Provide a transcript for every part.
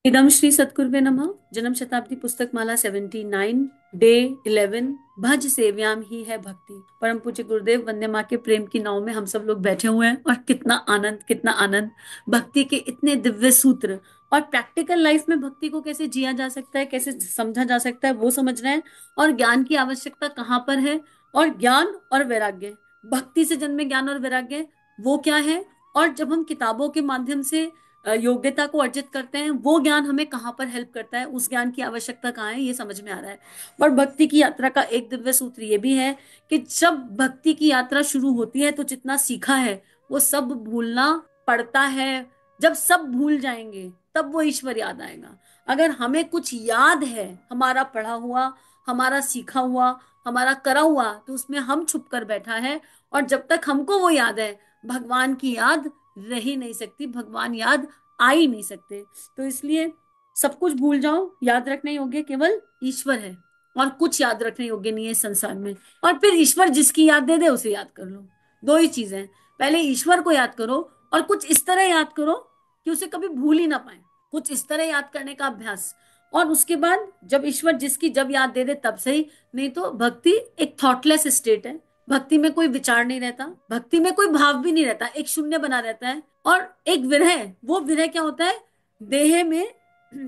इदम श्री सतगुरुवे नमः। जन्म शताब्दी पुस्तक माला 79, डे 11। भज सेव्याम ही है भक्ति। परम पूज्य गुरुदेव वंदे माँ के प्रेम की नाव में हम सब लोग बैठे हुए हैं और कितना आनंद, कितना आनंद। भक्ति के इतने दिव्य सूत्र और प्रैक्टिकल लाइफ में भक्ति को कैसे जिया जा सकता है, कैसे समझा जा सकता है, वो समझ रहे हैं। और ज्ञान की आवश्यकता कहाँ पर है, और ज्ञान और वैराग्य, भक्ति से जन्मे ज्ञान और वैराग्य वो क्या है। और जब हम किताबों के माध्यम से योग्यता को अर्जित करते हैं, वो ज्ञान हमें कहाँ पर हेल्प करता है, उस ज्ञान की आवश्यकता कहाँ है, ये समझ में आ रहा है। पर भक्ति की यात्रा का एक दिव्य सूत्र ये भी है कि जब भक्ति की यात्रा शुरू होती है तो जितना सीखा है वो सब भूलना पड़ता है। जब सब भूल जाएंगे तब वो ईश्वर याद आएगा। अगर हमें कुछ याद है, हमारा पढ़ा हुआ, हमारा सीखा हुआ, हमारा करा हुआ, तो उसमें हम छुप कर बैठा है। और जब तक हमको वो याद है, भगवान की याद रह ही नहीं सकती, भगवान याद आ ही नहीं सकते। तो इसलिए सब कुछ भूल जाओ, याद रखने योग्य केवल ईश्वर है, और कुछ याद रखने योग्य नहीं है इस संसार में। और फिर ईश्वर जिसकी याद दे दे उसे याद कर लो। दो ही चीजें हैं, पहले ईश्वर को याद करो और कुछ इस तरह याद करो कि उसे कभी भूल ही ना पाए। कुछ इस तरह याद करने का अभ्यास। और उसके बाद जब ईश्वर जिसकी जब याद दे दे तब सही, नहीं तो भक्ति एक थॉटलेस स्टेट है। भक्ति में कोई विचार नहीं रहता, भक्ति में कोई भाव भी नहीं रहता, एक शून्य बना रहता है। और एक विरह, वो विरह क्या होता है, देह में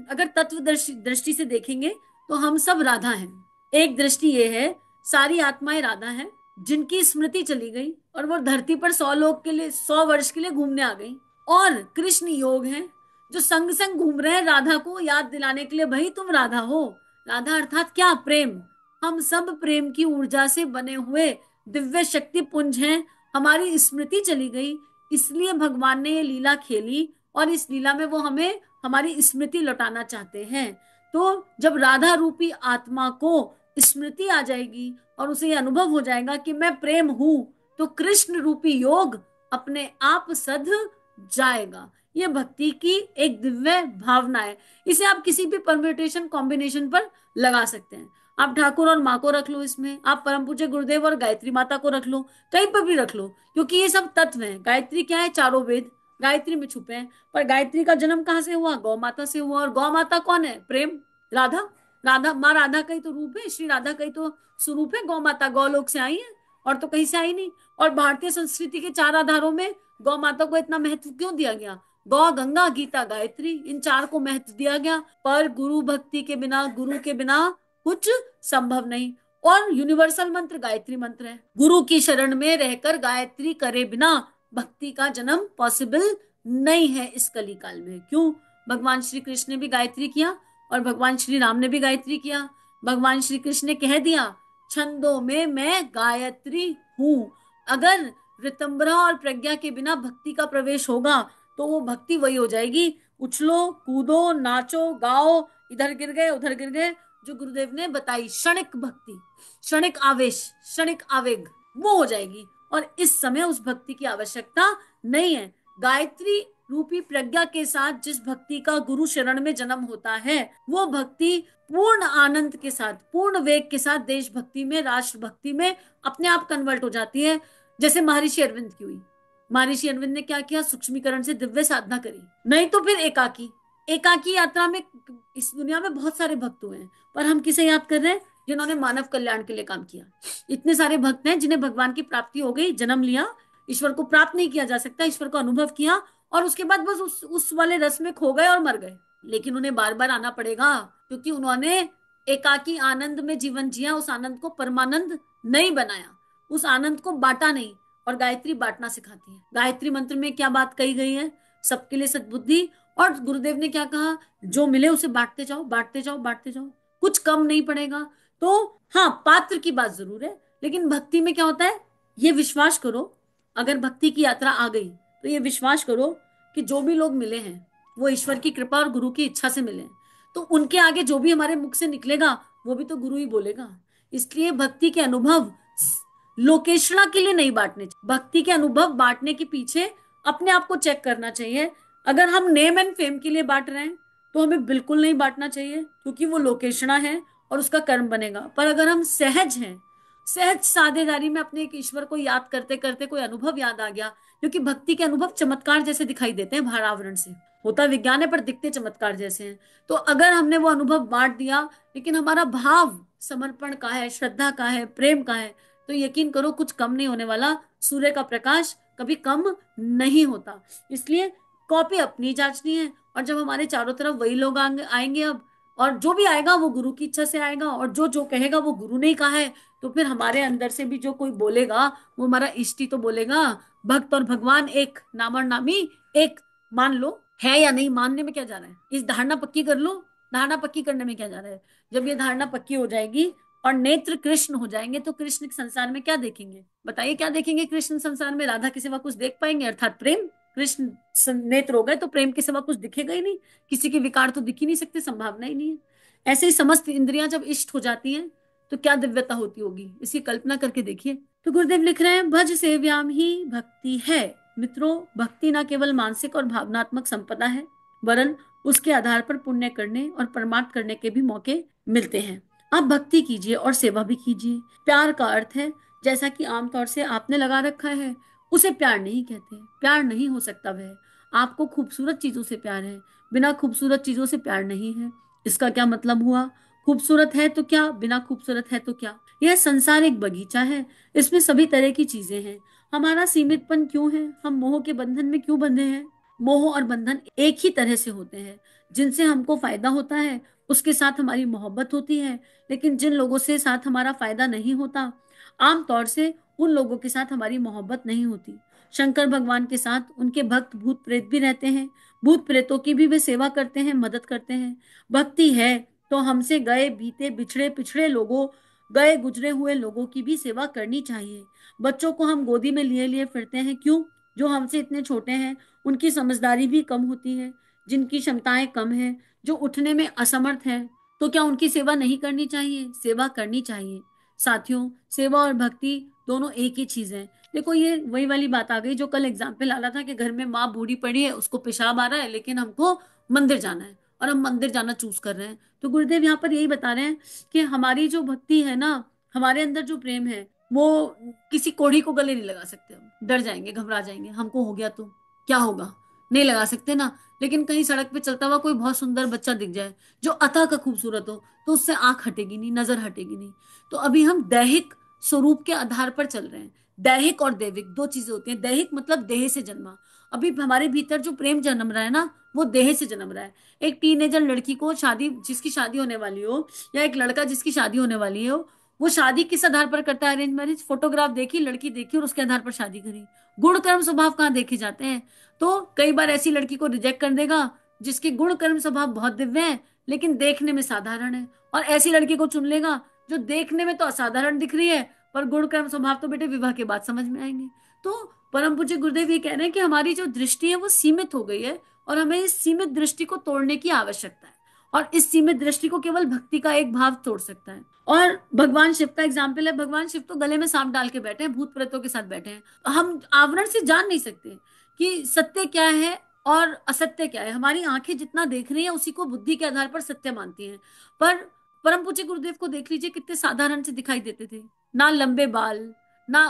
अगर तत्व दृष्टि से देखेंगे तो हम सब राधा हैं। एक दृष्टि ये है, सारी आत्माएं राधा हैं जिनकी स्मृति चली गई और वो धरती पर 100 लोग के लिए, 100 वर्ष के लिए घूमने आ गई। और कृष्ण योग हैं जो संग संग घूम रहे हैं राधा को याद दिलाने के लिए, भाई तुम राधा हो। राधा अर्थात क्या, प्रेम। हम सब प्रेम की ऊर्जा से बने हुए दिव्य शक्ति पुंज हैं। हमारी स्मृति चली गई, इसलिए भगवान ने ये लीला खेली, और इस लीला में वो हमें हमारी स्मृति लौटाना चाहते हैं। तो जब राधा रूपी आत्मा को स्मृति आ जाएगी और उसे ये अनुभव हो जाएगा कि मैं प्रेम हूं, तो कृष्ण रूपी योग अपने आप सध जाएगा। ये भक्ति की एक दिव्य भावना है। इसे आप किसी भी परम्यूटेशन कॉम्बिनेशन पर लगा सकते हैं। आप ठाकुर और माँ को रख लो इसमें, आप परम पूज्य गुरुदेव और गायत्री माता को रख लो, कहीं पर भी रख लो, क्योंकि ये सब तत्व हैं। गायत्री क्या है, चारों वेद गायत्री में छुपे हैं। पर गायत्री का जन्म कहाँ से हुआ, गौ माता से हुआ। और गौ माता कौन है, प्रेम, राधा। राधा माँ, राधा का ही तो रूप है, श्री राधा का ही तो स्वरूप है गौ माता। गौलोक से आई है और तो कहीं से आई नहीं। और भारतीय संस्कृति के चार आधारों में गौ माता को इतना महत्व क्यों दिया गया। गौ, गंगा, गीता, गायत्री, इन चार को महत्व दिया गया। पर गुरु भक्ति के बिना, गुरु के बिना कुछ संभव नहीं। और यूनिवर्सल मंत्र गायत्री मंत्र है। गुरु की शरण में रहकर गायत्री करे बिना भक्ति का जन्म पॉसिबल नहीं है इस कली काल में। क्यों, भगवान श्री कृष्ण ने भी गायत्री किया और भगवान श्री राम ने भी गायत्री किया। भगवान श्री कृष्ण ने कह दिया, छंदों में मैं गायत्री हूं। अगर ऋतंभरा और प्रज्ञा के बिना भक्ति का प्रवेश होगा तो वो भक्ति वही हो जाएगी, उछलो कूदो नाचो गाओ, इधर गिर गए उधर गिर गए, जो गुरुदेव ने बताई क्षणिक भक्ति, क्षणिक आवेश, क्षणिक आवेग, वो हो जाएगी। और इस समय उस भक्ति की आवश्यकता नहीं है। गायत्री रूपी प्रज्ञा के साथ जिस भक्ति का गुरु शरण में जन्म होता है, वो भक्ति पूर्ण आनंद के साथ, पूर्ण वेग के साथ देशभक्ति में, राष्ट्र भक्ति में अपने आप कन्वर्ट हो जाती है। जैसे महर्षि अरविंद की हुई। महर्षि अरविंद ने क्या किया, सूक्ष्मीकरण से दिव्य साधना करी। नहीं तो फिर एकाकी, एकाकी यात्रा में इस दुनिया में बहुत सारे भक्त हुए हैं, पर हम किसे याद कर रहे हैं, जिन्होंने मानव कल्याण के लिए काम किया। इतने सारे भक्त हैं जिन्हें भगवान की प्राप्ति हो गई, जन्म लिया। ईश्वर को प्राप्त नहीं किया जा सकता, ईश्वर को अनुभव किया और उसके बाद बस उस वाले रस में खो गए और मर गए। लेकिन उन्हें बार बार आना पड़ेगा, क्योंकि उन्होंने एकाकी आनंद में जीवन जिया, उस आनंद को परमानंद नहीं बनाया, उस आनंद को बांटा नहीं। और गायत्री बांटना सिखाती है। गायत्री मंत्र में क्या बात कही गई है, सबके लिए सद्बुद्धि। और गुरुदेव ने क्या कहा, जो मिले उसे बांटते जाओ, बांटते जाओ, बांटते जाओ, कुछ कम नहीं पड़ेगा। तो हाँ, पात्र की बात जरूर है, लेकिन भक्ति में क्या होता है, ये विश्वास करो, अगर भक्ति की यात्रा आ गई तो ये विश्वास करो कि जो भी लोग मिले हैं वो ईश्वर की कृपा और गुरु की इच्छा से मिले हैं। तो उनके आगे जो भी हमारे मुख से निकलेगा वो भी तो गुरु ही बोलेगा। इसलिए भक्ति के अनुभव लोकेशना के लिए नहीं बांटने चाहिए। भक्ति के अनुभव बांटने के पीछे अपने आप को चेक करना चाहिए। अगर हम नेम एंड फेम के लिए बांट रहे हैं तो हमें बिल्कुल नहीं बांटना चाहिए, क्योंकि वो लोकेशना है और उसका कर्म बनेगा। पर अगर हम सहज हैं, सहज साझेदारी में अपने एक ईश्वर को याद करते करते कोई अनुभव याद आ गया, क्योंकि भक्ति के अनुभव चमत्कार जैसे दिखाई देते हैं बाहर आवरण से। होता विज्ञान है पर दिखते चमत्कार जैसे हैं। तो अगर हमने वो अनुभव बांट दिया, लेकिन हमारा भाव समर्पण का है, श्रद्धा का है, प्रेम का है, तो यकीन करो कुछ कम नहीं होने वाला। सूर्य का प्रकाश कभी कम नहीं होता। इसलिए कॉपी अपनी जांचनी है। और जब हमारे चारों तरफ वही लोग आएंगे अब, और जो भी आएगा वो गुरु की इच्छा से आएगा, और जो जो कहेगा वो गुरु ने ही कहा है, तो फिर हमारे अंदर से भी जो कोई बोलेगा वो हमारा इष्ट ही तो बोलेगा। भक्त और भगवान एक, नाम और नामी एक। मान लो, है या नहीं, मानने में क्या जा रहा है, इस धारणा पक्की कर लो। धारणा पक्की करने में क्या जा रहा है? जब ये धारणा पक्की हो जाएगी और नेत्र कृष्ण हो जाएंगे, तो कृष्ण संसार में क्या देखेंगे? बताइए क्या देखेंगे कृष्ण संसार में? राधा के सिवा कुछ देख पाएंगे? अर्थात प्रेम। कृष्ण नेत्र हो गए तो प्रेम के सिवा कुछ दिखेगा ही नहीं। किसी के विकार तो दिख ही नहीं सकते, संभावना ही नहीं है। ऐसे ही समस्त इंद्रियां जब इष्ट हो जाती हैं तो क्या दिव्यता होती होगी, इसकी कल्पना करके देखिए। तो गुरुदेव लिख रहे हैं, भज सेव्याम ही भक्ति है। मित्रों, भक्ति ना केवल मानसिक और भावनात्मक संपदा है, वरन उसके आधार पर पुण्य करने और परमार्थ करने के भी मौके मिलते हैं। आप भक्ति कीजिए और सेवा भी कीजिए। प्यार का अर्थ है, जैसा कि आमतौर से आपने लगा रखा है, उसे प्यार नहीं कहते। प्यार नहीं हो सकता वह। आपको खूबसूरत चीजों से प्यार है, बिना खूबसूरत चीजों से प्यार नहीं है। इसका क्या मतलब हुआ? खूबसूरत है तो क्या, बिना खूबसूरत है तो क्या? यह संसार एक बगीचा है, इसमें सभी तरह की चीजें हैं। हमारा सीमितपन क्यों है? हम मोह के बंधन में क्यों बंधे हैं? मोह और बंधन एक ही तरह से होते हैं। जिनसे हमको फायदा होता है उसके साथ हमारी मोहब्बत होती है, लेकिन जिन लोगों से साथ हमारा फायदा नहीं होता, आमतौर से उन लोगों के साथ हमारी मोहब्बत नहीं होती। शंकर भगवान के साथ उनके भक्त भूत प्रेत भी रहते हैं। भूत प्रेतों की भी वे सेवा करते हैं, मदद करते हैं। भक्ति है तो हमसे गए बीते बिछड़े पिछड़े लोगों, गए गुजरे हुए लोगों की भी सेवा करनी चाहिए। बच्चों को हम गोदी में लिए लिए फिरते हैं, क्यों? जो हमसे इतने छोटे हैं, उनकी समझदारी भी कम होती है, जिनकी क्षमताएं कम हैं, जो उठने में असमर्थ हैं, तो क्या उनकी सेवा नहीं करनी चाहिए? सेवा करनी चाहिए। साथियों, सेवा और भक्ति दोनों एक ही चीज है। देखो, ये वही वाली बात आ गई जो कल एग्जाम्पल आ रहा था कि घर में माँ बूढ़ी पड़ी है, उसको पेशाब आ रहा है, लेकिन हमको मंदिर जाना है और हम मंदिर जाना चूज कर रहे हैं। तो गुरुदेव यहाँ पर यही बता रहे हैं कि हमारी जो भक्ति है ना, हमारे अंदर जो प्रेम है, वो किसी कोढ़ी को गले नहीं लगा सकते। हम डर जाएंगे, घबरा जाएंगे, हमको हो गया तो क्या होगा, नहीं लगा सकते ना। लेकिन कहीं सड़क पे चलता हुआ कोई बहुत सुंदर बच्चा दिख जाए जो अतः का खूबसूरत हो, तो उससे आंख हटेगी नहीं, नजर हटेगी नहीं। तो अभी हम दैहिक स्वरूप के आधार पर चल रहे हैं। दैहिक और दैविक दो चीजें होती हैं। दैहिक मतलब देह से जन्मा। अभी हमारे भीतर जो प्रेम जन्म रहा है ना, वो देह से जन्म रहा है। एक टीनेजर लड़की को शादी, जिसकी शादी होने वाली हो, या एक लड़का जिसकी शादी होने वाली हो, वो शादी किस आधार पर करता है? Arrange marriage. फोटोग्राफ देखी, लड़की देखी और उसके आधार पर शादी करी। गुण कर्म स्वभाव कहाँ देखे जाते हैं? तो कई बार ऐसी लड़की को रिजेक्ट कर देगा जिसके गुण कर्म स्वभाव बहुत दिव्य है लेकिन देखने में साधारण है, और ऐसी लड़की को चुन लेगा जो देखने में तो असाधारण दिख रही है पर गुण कर्म स्वभाव तो बेटे विवाह के बाद समझ में आएंगे। तो परम पूज्य गुरुदेव ये कह रहे हैं कि हमारी जो दृष्टि है वो सीमित हो गई है, और हमें इस सीमित दृष्टि को तोड़ने की आवश्यकता है। और इस सीमित दृष्टि को केवल भक्ति का एक भाव तोड़ सकता है। और भगवान शिव का एग्जाम्पल है। भगवान शिव तो गले में सांप डाल के बैठे हैं, भूत प्रेतों के साथ बैठे हैं। हम आवरण से जान नहीं सकते कि सत्य क्या है और असत्य क्या है। हमारी आंखें जितना देख रही हैं उसी को बुद्धि के आधार पर सत्य मानती हैं। पर परम पूज्य गुरुदेव को देख लीजिए, कितने साधारण से दिखाई देते थे। ना लंबे बाल, ना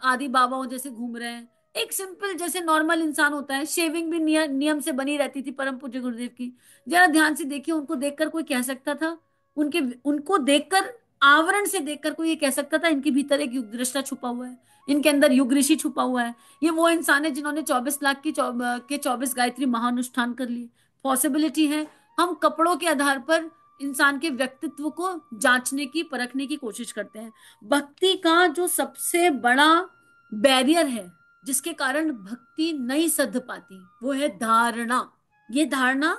आदि बाबाओं जैसे घूम रहे हैं। एक सिंपल जैसे नॉर्मल इंसान होता है, शेविंग भी नियम से बनी रहती थी परम पूज्य गुरुदेव की। जरा ध्यान से देखिए, उनको देखकर कोई कह सकता था, उनके उनको देखकर, आवरण से देखकर कोई ये कह सकता था इनके भीतर एक युग दृष्टा छुपा हुआ है, इनके अंदर युग ऋषि छुपा हुआ है? ये वो इंसान है जिन्होंने 24 लाख के 24 गायत्री महानुष्ठान कर लिए। पॉसिबिलिटी है। हम कपड़ों के आधार पर इंसान के व्यक्तित्व को जांचने की, परखने की कोशिश करते हैं। भक्ति का जो सबसे बड़ा बैरियर है, जिसके कारण भक्ति नहीं सध पाती, वो है धारणा। ये धारणा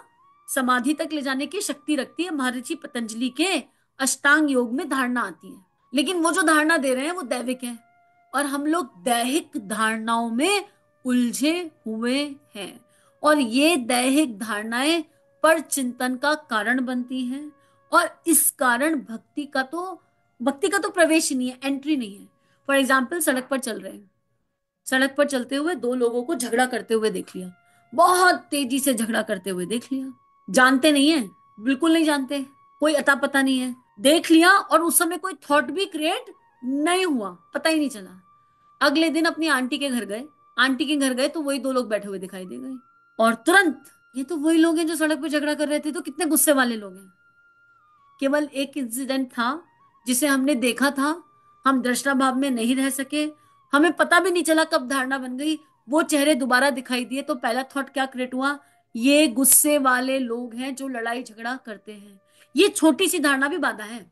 समाधि तक ले जाने की शक्ति रखती है। महर्षि पतंजलि के अष्टांग योग में धारणा आती है, लेकिन वो जो धारणा दे रहे हैं वो दैविक है, और हम लोग दैहिक धारणाओं में उलझे हुए हैं। और ये दैहिक धारणाएं पर चिंतन का कारण बनती हैं, और इस कारण भक्ति का तो प्रवेश ही नहीं है, एंट्री नहीं है। फॉर एग्जाम्पल, सड़क पर चल रहे हैं, सड़क पर चलते हुए दो लोगों को झगड़ा करते हुए देख लिया, बहुत तेजी से झगड़ा करते हुए देख लिया। जानते नहीं है, बिल्कुल नहीं जानते, कोई अता पता नहीं है, देख लिया, और उस समय कोई थॉट भी क्रिएट नहीं हुआ, पता ही नहीं चला। अगले दिन अपनी आंटी के घर गए, आंटी के घर गए तो वही दो लोग बैठे हुए दिखाई दे गए, और तुरंत ये तो वही लोग हैं जो सड़क पे झगड़ा कर रहे थे, तो कितने गुस्से वाले लोग हैं। केवल एक इंसिडेंट था जिसे हमने देखा था, हम दृष्टा भाव में नहीं रह सके, हमें पता भी नहीं चला कब धारणा बन गई। वो चेहरे दोबारा दिखाई दिए तो पहला थॉट क्या क्रिएट हुआ, ये गुस्से वाले लोग हैं जो लड़ाई झगड़ा करते हैं। ये छोटी सी धारणा भी बाधा है।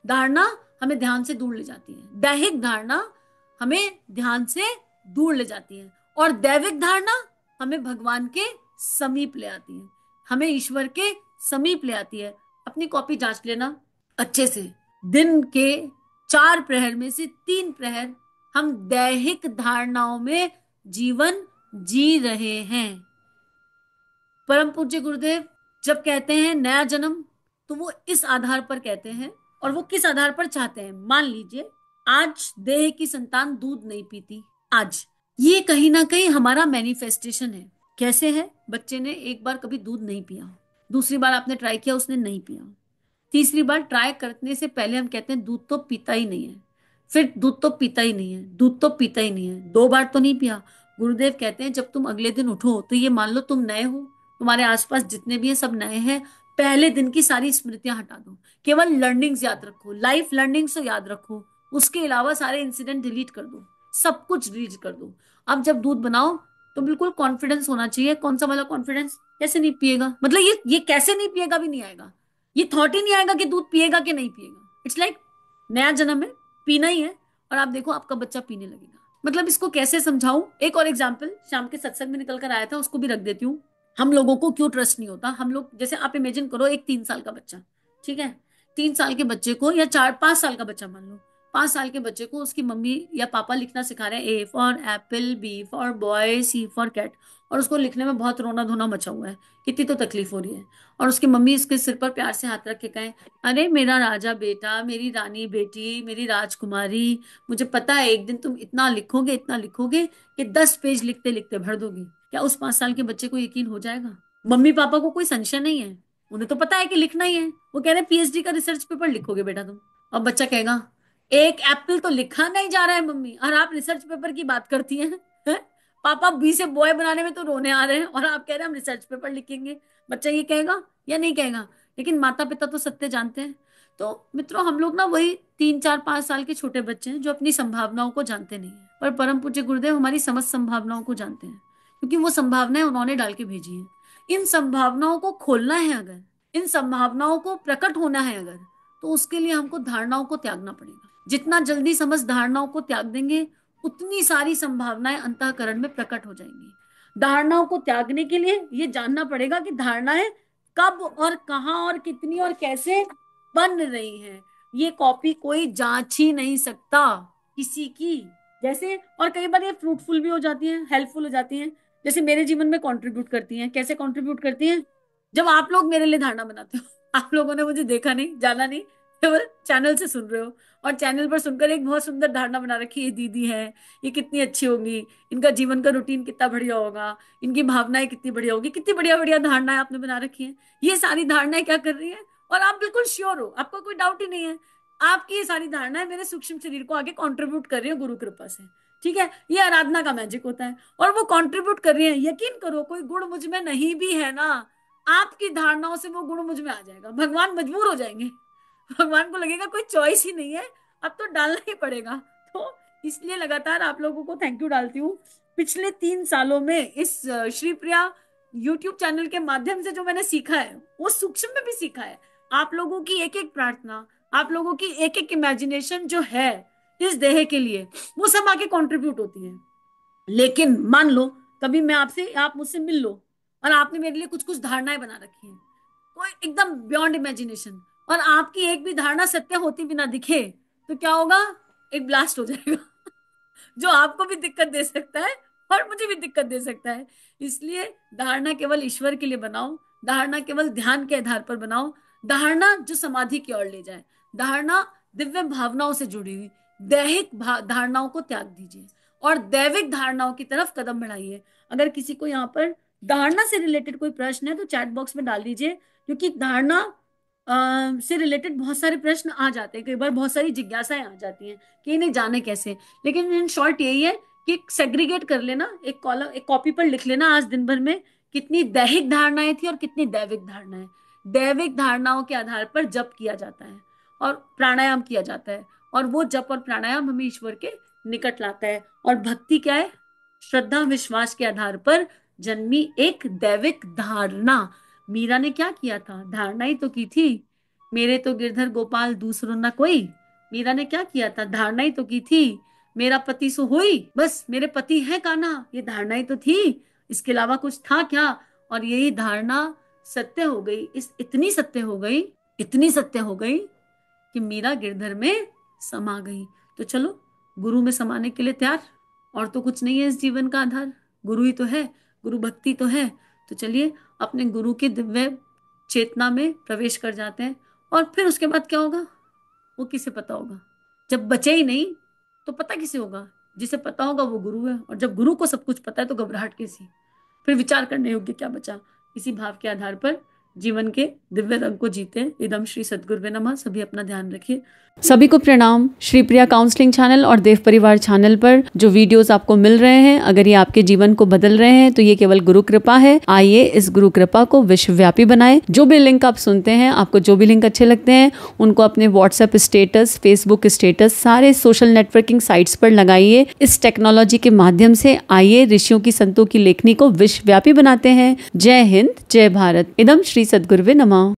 धारणा हमें ध्यान से दूर ले जाती है, दैहिक धारणा हमें ध्यान से दूर ले जाती है, और दैविक धारणा हमें भगवान के समीप ले आती है, हमें ईश्वर के समीप ले आती है। अपनी कॉपी जांच लेना अच्छे से। दिन के 4 प्रहर में से 3 प्रहर हम दैहिक धारणाओं में जीवन जी रहे हैं। परम पूज्य गुरुदेव जब कहते हैं नया जन्म, तो वो इस आधार पर कहते हैं, और वो किस आधार पर चाहते हैं। मान लीजिए आज देह की संतान दूध नहीं पीती, आज ये कहीं ना कहीं हमारा मैनिफेस्टेशन है। कैसे है, बच्चे ने एक बार कभी दूध नहीं पिया, दूसरी बार आपने ट्राई किया उसने नहीं पिया, तीसरी बार ट्राई करने से पहले हम कहते हैं दूध तो पीता ही नहीं है, फिर दूध तो पीता ही नहीं है, दूध तो पीता ही नहीं है, 2 बार तो नहीं पिया। गुरुदेव कहते हैं जब तुम अगले दिन उठो तो ये मान लो तुम नए हो, तुम्हारे आसपास जितने भी हैं सब नए हैं। पहले दिन की सारी स्मृतियां हटा दो, केवल लर्निंग्स याद रखो, लाइफ लर्निंग्स तो याद रखो, उसके अलावा सारे इंसिडेंट डिलीट कर दो, सब कुछ डिलीट कर दो। अब जब दूध बनाओ तो बिल्कुल कॉन्फिडेंस होना चाहिए। कौन सा वाला कॉन्फिडेंस, कैसे नहीं पिएगा, मतलब ये कैसे नहीं पिएगा भी नहीं आएगा, ये थॉट ही नहीं आएगा कि दूध पिएगा कि नहीं पिएगा। इट्स लाइक नया जन्म है, पीना ही है, और आप देखो आपका बच्चा पीने लगेगा। मतलब इसको कैसे समझाऊं, एक और एग्जाम्पल शाम के सत्संग में निकल कर आया था, उसको भी रख देती हूँ। हम लोगों को क्यों ट्रस्ट नहीं होता, हम लोग जैसे आप इमेजिन करो एक 3 साल का बच्चा, ठीक है, 3 साल के बच्चे को, या 4-5 साल का बच्चा मान लो, 5 साल के बच्चे को उसकी मम्मी या पापा लिखना सिखा रहे हैं, A for apple, B for boy, C for cat, और उसको लिखने में बहुत रोना धोना मचा हुआ है, कितनी तो तकलीफ हो रही है, और उसकी मम्मी इसके सिर पर प्यार से हाथ रख के कहें, अरे मेरा राजा बेटा, मेरी रानी बेटी, मेरी राजकुमारी, मुझे पता है एक दिन तुम इतना लिखोगे, इतना लिखोगे कि 10 पेज लिखते लिखते भर दोगे। क्या उस 5 साल के बच्चे को यकीन हो जाएगा? मम्मी पापा को कोई संशय नहीं है, उन्हें तो पता है कि लिखना ही है। वो कह रहे हैं पीएचडी का रिसर्च पेपर लिखोगे बेटा तुम। अब बच्चा कहेगा एक एप्पल तो लिखा नहीं जा रहा है मम्मी, और आप रिसर्च पेपर की बात करती हैं है? पापा बी से बॉय बनाने में तो रोने आ रहे हैं, और आप कह रहे हैं हम रिसर्च पेपर लिखेंगे। बच्चा ये कहेगा या नहीं कहेगा? लेकिन माता पिता तो सत्य जानते हैं। तो मित्रों हम लोग ना वही 3-4-5 साल के छोटे बच्चे हैं जो अपनी संभावनाओं को जानते नहीं है, पर परम पूज्य गुरुदेव हमारी समस्त संभावनाओं को जानते हैं, क्योंकि वो संभावनाएं उन्होंने डाल के भेजी हैं। इन संभावनाओं को खोलना है अगर, इन संभावनाओं को प्रकट होना है अगर, तो उसके लिए हमको धारणाओं को त्यागना पड़ेगा। जितना जल्दी समस्त धारणाओं को त्याग देंगे उतनी सारी संभावनाएं अंतःकरण में प्रकट हो जाएंगी। धारणाओं को त्यागने के लिए ये जानना पड़ेगा कि धारणाएं कब और कहां और कितनी और कैसे बन रही हैं। ये कॉपी कोई जांच ही नहीं सकता किसी की। जैसे और कई बार ये फ्रूटफुल भी हो जाती हैं, हेल्पफुल हो जाती हैं, जैसे मेरे जीवन में कंट्रीब्यूट करती हैं। कैसे कंट्रीब्यूट करती हैं? जब आप लोग मेरे लिए धारणा बनाते हो, आप लोगों ने मुझे देखा नहीं, जाना नहीं, केवल चैनल से सुन रहे हो, और चैनल पर सुनकर एक बहुत सुंदर धारणा बना रखी है, ये दीदी है, ये कितनी अच्छी होगी, इनका जीवन का रूटीन कितना बढ़िया होगा, इनकी भावनाएं कितनी बढ़िया होगी, कितनी बढ़िया बढ़िया धारणाएं आपने बना रखी है। ये सारी धारणाएं क्या कर रही है, और आप बिल्कुल श्योर हो, आपको कोई डाउट ही नहीं है, आपकी ये सारी धारणाएं मेरे सूक्ष्म शरीर को आगे कॉन्ट्रीब्यूट कर रही है गुरु कृपा से। ठीक है, ये आराधना का मैजिक होता है, और वो कंट्रीब्यूट कर रही है। यकीन करो कोई गुण मुझ में नहीं भी है ना, आपकी धारणाओं से वो गुण मुझ में आ जाएगा, भगवान मजबूर हो जाएंगे, भगवान को लगेगा कोई चॉइस ही नहीं है, अब तो डालना ही पड़ेगा। तो इसलिए लगातार आप लोगों को थैंक यू डालती हूँ। पिछले 3 सालों में इस श्री प्रिया यूट्यूब चैनल के माध्यम से जो मैंने सीखा है वो सूक्ष्म में भी सीखा है। आप लोगों की एक एक प्रार्थना, आप लोगों की एक एक इमेजिनेशन जो है इस देह के लिए, वो सब आके कंट्रीब्यूट होती है। लेकिन मान लो कभी मैं आपसे, आप मुझसे मिल लो और आपने मेरे लिए कुछ कुछ धारणाएं बना रखी हैं, कोई एकदम बियॉन्ड इमेजिनेशन, और आपकी एक भी धारणा सत्य होती भी ना दिखे, तो क्या होगा? एक ब्लास्ट हो जाएगा जो आपको भी दिक्कत दे सकता है और मुझे भी दिक्कत दे सकता है। इसलिए धारणा केवल ईश्वर के लिए बनाओ, धारणा केवल ध्यान के आधार पर बनाओ, धारणा जो समाधि की ओर ले जाए, धारणा दिव्य भावनाओं से जुड़ी हुई, दैहिक धारणाओं को त्याग दीजिए और दैविक धारणाओं की तरफ कदम बढ़ाइए। अगर किसी को यहाँ पर धारणा से रिलेटेड कोई प्रश्न है तो चैट बॉक्स में डाल दीजिए, क्योंकि धारणा से रिलेटेड बहुत सारे प्रश्न आ जाते हैं, कई बार बहुत सारी जिज्ञासाएं आ जाती हैं कि इन्हें जाने कैसे। लेकिन इन शॉर्ट यही है कि सेग्रीगेट कर लेना, एक कॉलम, एक कॉपी पर लिख लेना आज दिन भर में कितनी दैहिक धारणाएं थी और कितनी दैविक धारणाएं। दैविक धारणाओं के आधार पर जप किया जाता है और प्राणायाम किया जाता है, और वो जप और प्राणायाम हमें ईश्वर के निकट लाता है। और भक्ति क्या है? श्रद्धा विश्वास के आधार पर जन्मी एक दैविक धारणा। मीरा ने क्या किया था? धारणा ही तो की थी, मेरे तो गिरधर गोपाल दूसरो न कोई। मीरा ने क्या किया था? धारणा ही तो की थी, मेरा पति सो होई, बस मेरे पति है कान्हा। ये धारणा ही तो थी, इसके अलावा कुछ था क्या? और यही धारणा सत्य हो गई, इतनी सत्य हो गई, इतनी सत्य हो गई कि मीरा गिरधर में समा गई। तो चलो, गुरु में समाने के लिए तैयार। और तो कुछ नहीं है इस जीवन का आधार, गुरु ही तो है, गुरु भक्ति तो है। तो चलिए अपने गुरु की दिव्य चेतना में प्रवेश कर जाते हैं। और फिर उसके बाद क्या होगा वो किसे पता होगा? जब बचे ही नहीं तो पता किसे होगा? जिसे पता होगा वो गुरु है। और जब गुरु को सब कुछ पता है तो घबराहट कैसी? फिर विचार करने योग्य क्या बचा? इसी भाव के आधार पर जीवन के दिव्य रंग को जीते। इदम श्री सद्गुरुवे नमः। सभी अपना ध्यान रखिए। सभी को प्रणाम। श्री प्रिया काउंसलिंग चैनल और देव परिवार चैनल पर जो वीडियोस आपको मिल रहे हैं, अगर ये आपके जीवन को बदल रहे हैं तो ये केवल गुरु कृपा है। आइए इस गुरु कृपा को विश्वव्यापी बनाएं। जो भी लिंक आप सुनते हैं, आपको जो भी लिंक अच्छे लगते हैं, उनको अपने व्हाट्सएप स्टेटस, फेसबुक स्टेटस, सारे सोशल नेटवर्किंग साइट्स पर लगाइए। इस टेक्नोलॉजी के माध्यम से आइए ऋषियों की, संतों की लेखनी को विश्वव्यापी बनाते हैं। जय हिंद, जय भारत। इदम श्री सद्गुरुवे नमः।